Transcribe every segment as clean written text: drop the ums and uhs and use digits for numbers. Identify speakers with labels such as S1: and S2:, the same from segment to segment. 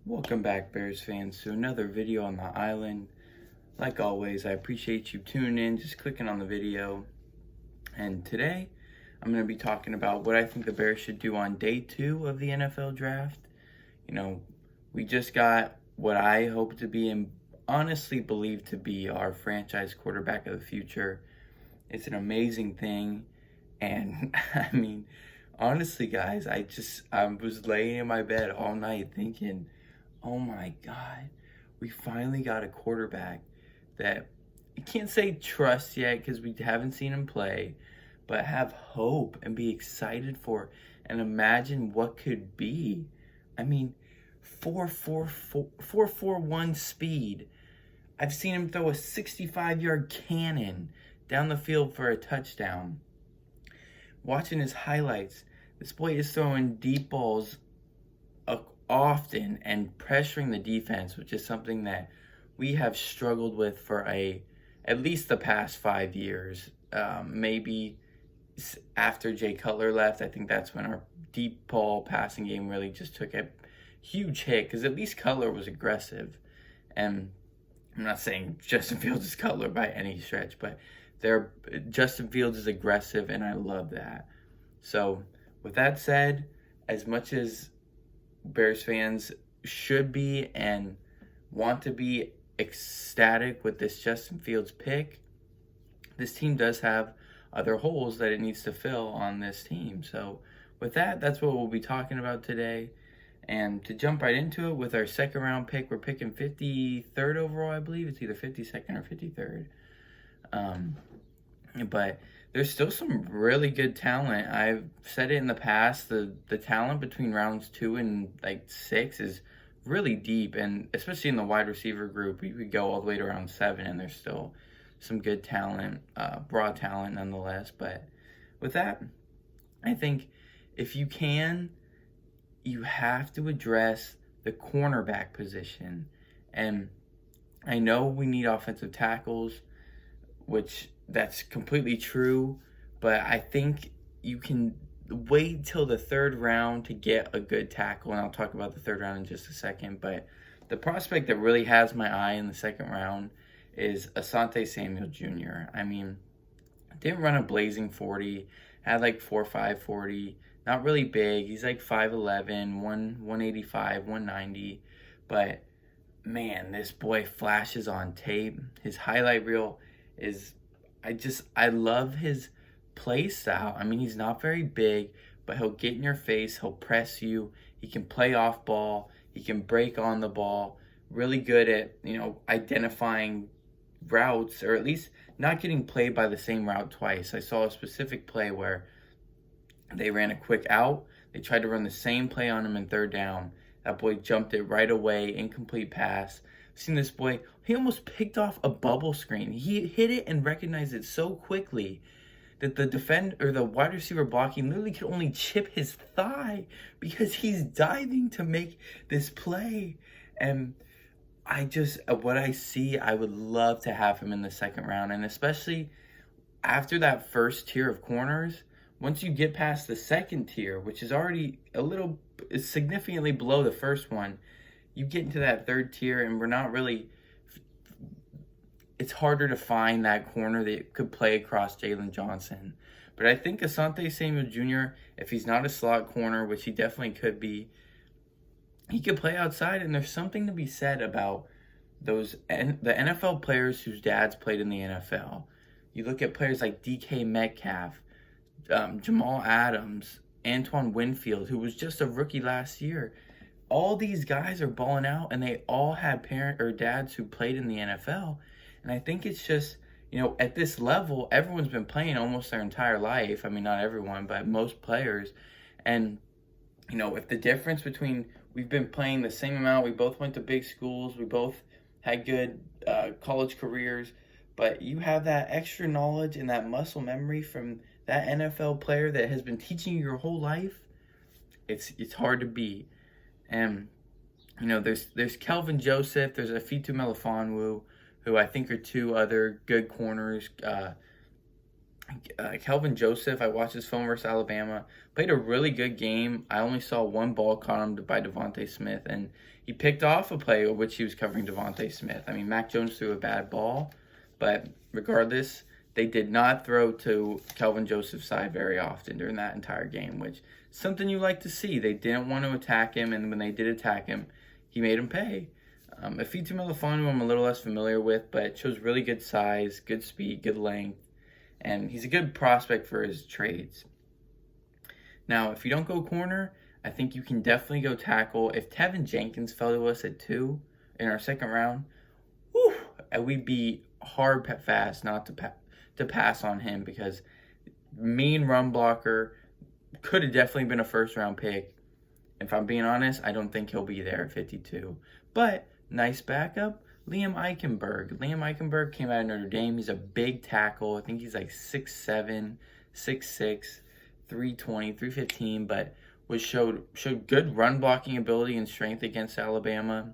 S1: Welcome back, Bears fans, to another video on the island. Like always, I appreciate you tuning in, just clicking on the video. And today, I'm going to be talking about what I think the Bears should do on day 2 of the NFL draft. We just got what I hope to be and honestly believe to be our franchise quarterback of the future. It's an amazing thing. And I mean, honestly, guys, I was laying in my bed all night thinking, oh my God, we finally got a quarterback that I can't say trust yet because we haven't seen him play, but have hope and be excited for and imagine what could be. I mean, 4.41 speed. I've seen him throw a 65-yard cannon down the field for a touchdown. Watching his highlights, this boy is throwing deep balls often and pressuring the defense, which is something that we have struggled with for at least the past 5 years. Maybe after Jay Cutler left, I think that's when our deep ball passing game really just took a huge hit, because at least Cutler was aggressive. And I'm not saying Justin Fields is Cutler by any stretch, but Justin Fields is aggressive, and I love that. So with that said, as much as Bears fans should be and want to be ecstatic with this Justin Fields pick, this team does have other holes that it needs to fill on this team. So with that, that's what we'll be talking about today. And to jump right into it, with our second round pick, we're picking 53rd overall, I believe. It's either 52nd or 53rd. But there's still some really good talent. I've said it in the past, the talent between rounds 2 and 6 is really deep, and especially in the wide receiver group, we could go all the way to round 7 and there's still some good talent, broad talent nonetheless. But with that, I think if you can, you have to address the cornerback position. And I know we need offensive tackles, which that's completely true, but I think you can wait till the 3rd round to get a good tackle, and I'll talk about the 3rd round in just a second. But the prospect that really has my eye in the 2nd round is Asante Samuel Jr. I mean, didn't run a blazing 40, had 4.5 40, not really big. He's 5'11", 185, 190, but man, this boy flashes on tape. His highlight reel is, I love his play style. I mean, he's not very big, but he'll get in your face, he'll press you, he can play off ball, he can break on the ball, really good at, identifying routes, or at least not getting played by the same route twice. I saw a specific play where they ran a quick out, they tried to run the same play on him in 3rd down. That boy jumped it right away, incomplete pass. I've seen this boy, he almost picked off a bubble screen. He hit it and recognized it so quickly that the wide receiver blocking literally could only chip his thigh because he's diving to make this play. And what I see, I would love to have him in the 2nd round. And especially after that first tier of corners, once you get past the 2nd tier, which is already is significantly below the first one, you get into that 3rd tier, and it's harder to find that corner that could play across Jalen Johnson. But I think Asante Samuel Jr., if he's not a slot corner, which he definitely could be, he could play outside, and there's something to be said about the NFL players whose dads played in the NFL. You look at players like DK Metcalf, Jamal Adams, Antoine Winfield, who was just a rookie last year. All these guys are balling out, and they all had parents or dads who played in the NFL. And I think it's just, at this level, everyone's been playing almost their entire life. I mean, not everyone, but most players. And, if the difference between we've been playing the same amount, we both went to big schools, we both had good college careers, but you have that extra knowledge and that muscle memory from that NFL player that has been teaching you your whole life, it's hard to beat. And there's Kelvin Joseph, there's Afitu Melifonwu, who I think are 2 other good corners. Kelvin Joseph, I watched his film versus Alabama, played a really good game. I only saw one ball caught him by Devontae Smith, and he picked off a play which he was covering Devontae Smith. I mean, Mac Jones threw a bad ball, but regardless, they did not throw to Kelvin Joseph's side very often during that entire game, which is something you like to see. They didn't want to attack him, and when they did attack him, he made him pay. Ifeatu Melifonwu I'm a little less familiar with, but shows really good size, good speed, good length, and he's a good prospect for his trades. Now, if you don't go corner, I think you can definitely go tackle. If Tevin Jenkins fell to us at 2 in our second round, whew, we'd be hard fast not to pass on him, because mean run blocker, could have definitely been a first round pick. If I'm being honest, I don't think he'll be there at 52. But nice backup, Liam Eichenberg. Liam Eichenberg came out of Notre Dame. He's a big tackle. I think he's like 6'7", 6'6", 320, 315, but showed good run blocking ability and strength against Alabama.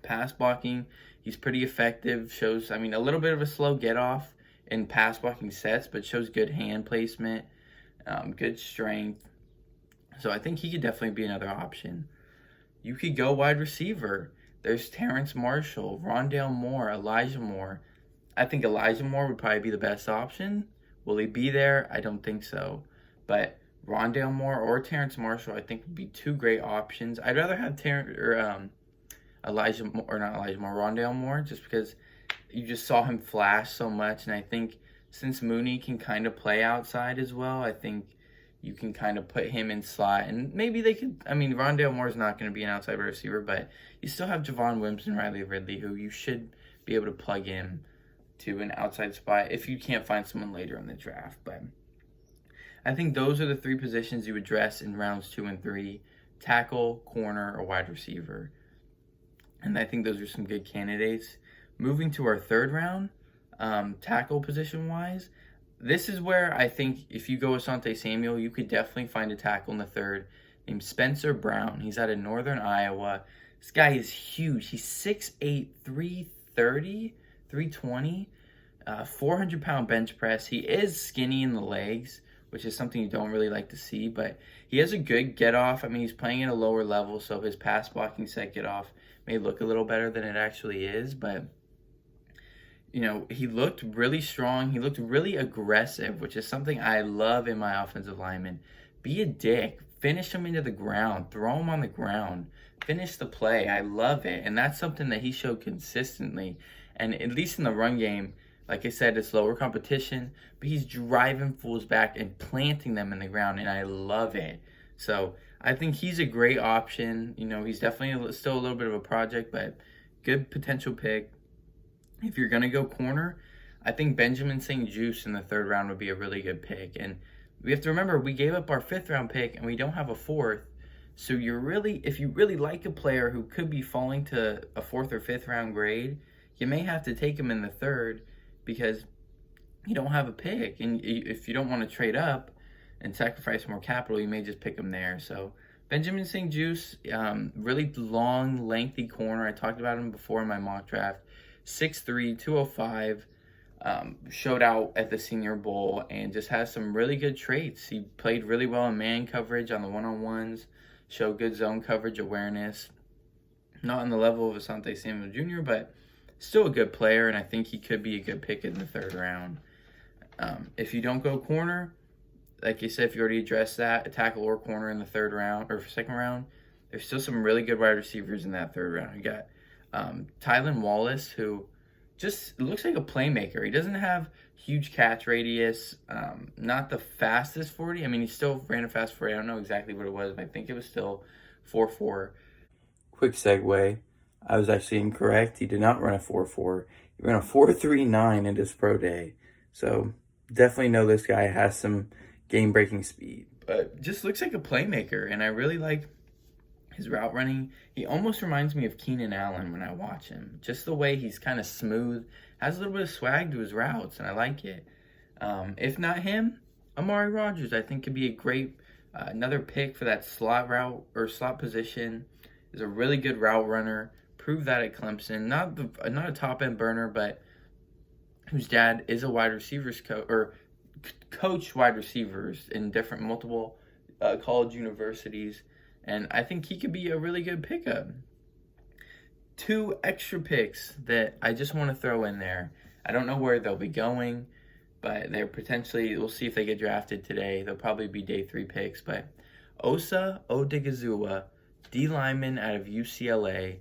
S1: Pass blocking, he's pretty effective. Shows, I mean, a little bit of a slow get off in pass blocking sets, but shows good hand placement, good strength. So I think he could definitely be another option. You could go wide receiver. There's Terrence Marshall, Rondale Moore, Elijah Moore. I think Elijah Moore would probably be the best option. Will he be there? I don't think so. But Rondale Moore or Terrence Marshall, I think, would be two great options. I'd rather have Elijah Moore, or not Elijah Moore, Rondale Moore, just because you just saw him flash so much. And I think since Mooney can kind of play outside as well, I think you can kind of put him in slot, and maybe they could. I mean, Rondale Moore is not going to be an outside receiver, but you still have Javon Wims and Riley Ridley, who you should be able to plug in to an outside spot if you can't find someone later in the draft. But I think those are the three positions you address in rounds 2 and 3: tackle, corner, or wide receiver. And I think those are some good candidates. Moving to our third round, tackle position wise, this is where I think if you go Asante Samuel, you could definitely find a tackle in the third named Spencer Brown. He's out of Northern Iowa. This guy is huge. He's 6'8", 330, 320, 400-pound bench press. He is skinny in the legs, which is something you don't really like to see, but he has a good get-off. I mean, he's playing at a lower level, so his pass blocking set get-off may look a little better than it actually is, but you know, he looked really strong. He looked really aggressive, which is something I love in my offensive linemen. Be a dick. Finish him into the ground. Throw him on the ground. Finish the play. I love it. And that's something that he showed consistently. And at least in the run game, like I said, it's lower competition, but he's driving fools back and planting them in the ground, and I love it. So I think he's a great option. You know, he's definitely still a little bit of a project, but good potential pick. If you're going to go corner, I think Benjamin St-Juste in the third round would be a really good pick. And we have to remember, we gave up our 5th round pick and we don't have a 4th. So if you really like a player who could be falling to a 4th or 5th round grade, you may have to take him in the 3rd because you don't have a pick. And if you don't want to trade up and sacrifice more capital, you may just pick him there. So Benjamin St-Juste, really long, lengthy corner. I talked about him before in my mock draft. 6'3", 205, showed out at the Senior Bowl and just has some really good traits. He played really well in man coverage on the one-on-ones, showed good zone coverage awareness. Not on the level of Asante Samuel Jr., but still a good player, and I think he could be a good pick in the 3rd round. If you don't go corner, like you said, if you already addressed that, a tackle or corner in the 3rd round or 2nd round, there's still some really good wide receivers in that 3rd round. You got Tylan Wallace, who just looks like a playmaker. He doesn't have huge catch radius, not the fastest 40. I mean, he still ran a fast 40. I don't know exactly what it was, but I think it was still 4.4. Quick segue. I was actually incorrect. He did not run a 4.4. He ran a 4.39 in his pro day. So definitely know this guy has some game-breaking speed. But just looks like a playmaker, and I really like his route running. He almost reminds me of Keenan Allen when I watch him. Just the way he's kind of smooth, has a little bit of swag to his routes, and I like it. If not him, Amari Rogers, I think, could be a great another pick for that slot route or slot position. Is a really good route runner. Proved that at Clemson. Not a top end burner, but whose dad is a wide receivers coach or coached wide receivers in different multiple college universities, and I think he could be a really good pickup. 2 extra picks that I just want to throw in there. I don't know where they'll be going, but they're potentially, we'll see if they get drafted today. They'll probably be day 3 picks, but Osa Odigizua, D lineman out of UCLA.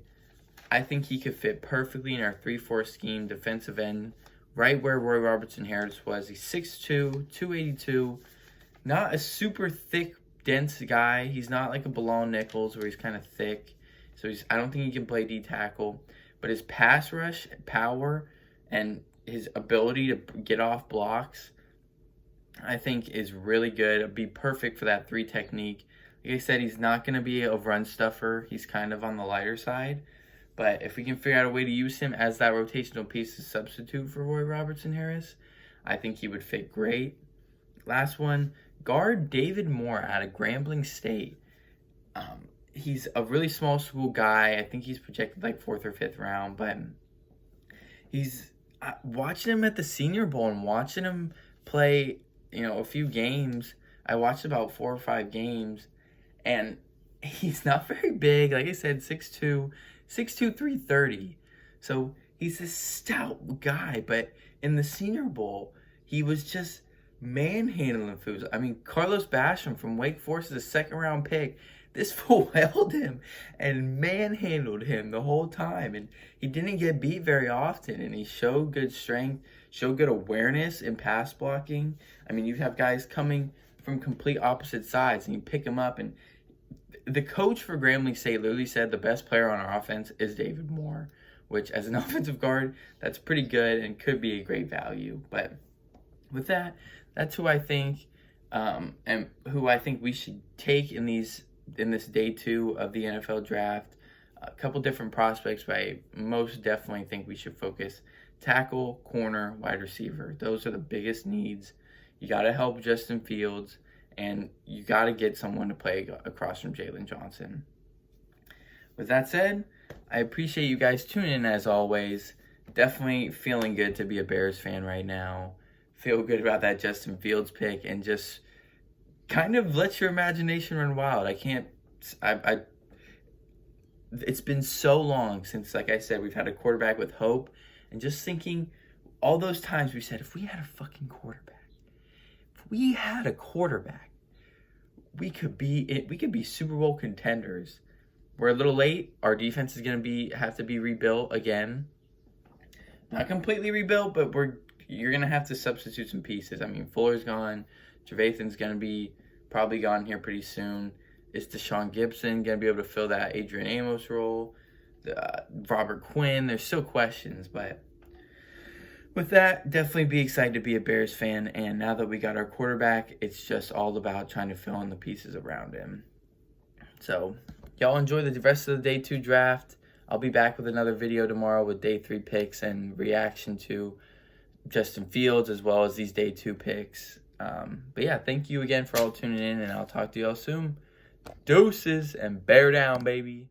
S1: I think he could fit perfectly in our 3-4 scheme, defensive end, right where Roy Robertson Harris was. He's 6'2", 282, not a super thick, dense guy. He's not like a Bilal Nichols where he's kind of thick. So I don't think he can play D tackle, but his pass rush power and his ability to get off blocks, I think is really good. It'd be perfect for that 3 technique. Like I said, he's not going to be a run stuffer. He's kind of on the lighter side. But if we can figure out a way to use him as that rotational piece to substitute for Roy Robertson Harris, I think he would fit great. Last one, guard David Moore out of Grambling State. He's a really small school guy. I think he's projected like 4th or 5th round, but he's watching him at the Senior Bowl and watching him play, a few games. I watched about 4 or 5 games, and he's not very big. Like I said, 6'2", 330. So he's a stout guy, but in the Senior Bowl, he was just manhandling fools. I mean, Carlos Basham from Wake Forest is a 2nd-round pick. This fool held him and manhandled him the whole time. And he didn't get beat very often. And he showed good strength, showed good awareness in pass blocking. I mean, you have guys coming from complete opposite sides, and you pick them up. And the coach for Grambling State literally said the best player on our offense is David Moore, which as an offensive guard, that's pretty good and could be a great value. But with that, that's who I think and who I think we should take in this day 2 of the NFL draft. A couple different prospects, but I most definitely think we should focus tackle, corner, wide receiver. Those are the biggest needs. You got to help Justin Fields, and you got to get someone to play across from Jalen Johnson. With that said, I appreciate you guys tuning in as always. Definitely feeling good to be a Bears fan right now. Feel good about that Justin Fields pick, and just kind of let your imagination run wild. It's been so long since, like I said, we've had a quarterback with hope, and just thinking all those times we said, if we had a fucking quarterback, we could be Super Bowl contenders. We're a little late. Our defense is going to have to be rebuilt again. Not completely rebuilt, but you're going to have to substitute some pieces. I mean, Fuller's gone. Trevathan's going to be probably gone here pretty soon. Is Deshaun Gibson going to be able to fill that Adrian Amos role? Robert Quinn, there's still questions, but with that, definitely be excited to be a Bears fan. And now that we got our quarterback, it's just all about trying to fill in the pieces around him. So y'all enjoy the rest of the day 2 draft. I'll be back with another video tomorrow with day 3 picks and reaction to Justin Fields as well as these day 2 picks. But yeah, thank you again for all tuning in, and I'll talk to y'all soon. Deuces and bear down, baby.